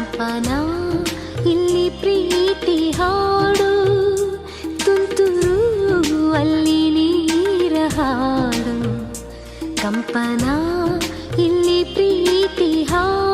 ಕಂಪನ ಇಲ್ಲಿ ಪ್ರೀತಿ ಹಾಡು, ತುಂತುರು ಅಲ್ಲಿ ನೀರ ಹಾಡು. ಕಂಪನ ಇಲ್ಲಿ ಪ್ರೀತಿ ಹಾಡು.